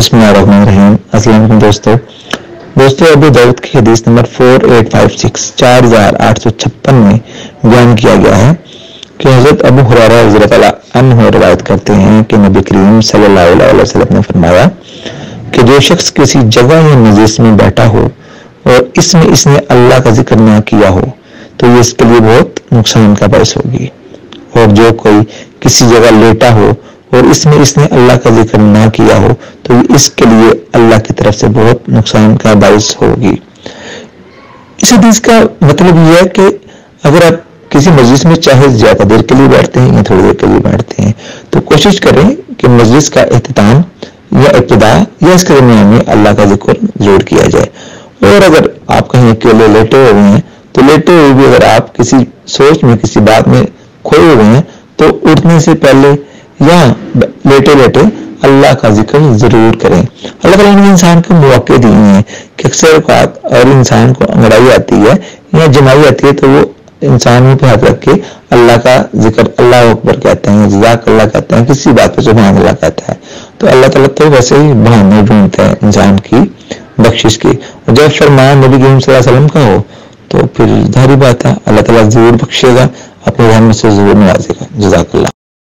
बिस्मिल्लाहिर्रहमानिर्रहीम। अस्सलाम वालेकुम दोस्तों अबू दाऊद की हदीस नंबर 4856 4856 में बयान किया गया है कि हज़रत अबू हुरैरा रज़ियल्लाहु अन्हु रिवायत करते हैं कि नबी करीम सल्लल्लाहु अलैहि वसल्लम ने फरमाया कि जो शख्स किसी जगह या मजलिस में बैठा हो और इसमें इसने अल्लाह का जिक्र ना किया हो तो ये इसके लिए बहुत नुकसान का बायस होगी, और जो कोई किसी जगह लेटा हो और इसमें इसने अल्लाह का जिक्र ना किया हो तो इसके लिए अल्लाह की तरफ से बहुत नुकसान का बायस होगी। इस हदीस का मतलब यह है कि अगर आप किसी मजलिस में चाहे ज्यादा देर के लिए बैठते हैं या थोड़ी देर के लिए बैठते हैं तो कोशिश करें कि मजलिस का इख्तिताम या इब्तिदा या इसके दरमियान में अल्लाह का जिक्र जरूर किया जाए। और अगर आप कहीं अकेले लेटे हुए हैं तो लेटे हुए भी अगर आप किसी सोच में किसी बात में खोए हुए हैं तो उठने से पहले या लेटे लेटे अल्लाह का जिक्र जरूर करें। अल्लाह ताला ने इंसान को मौके दिए हैं कि अक्सर औकात और इंसान को अंगड़ाई आती है या जमाई आती है तो वो इंसान मुंह पे हाथ रख के अल्लाह का जिक्र अल्लाह अकबर कहते हैं, जज़ाक अल्लाह कहते हैं, किसी बात पे सुभान अल्लाह कहता है। तो अल्लाह ताला तो वैसे ही बहाने ढूंढते हैं इंसान की बख्शिश की, और जब फरमान नबी करीम सल्लल्लाहु अलैहि वसल्लम का हो तो फिर जाहिर बात है अल्लाह ताला जरूर बख्शेगा, अपने रहमत से जरूर नवाजेगा। जज़ाक अल्लाह।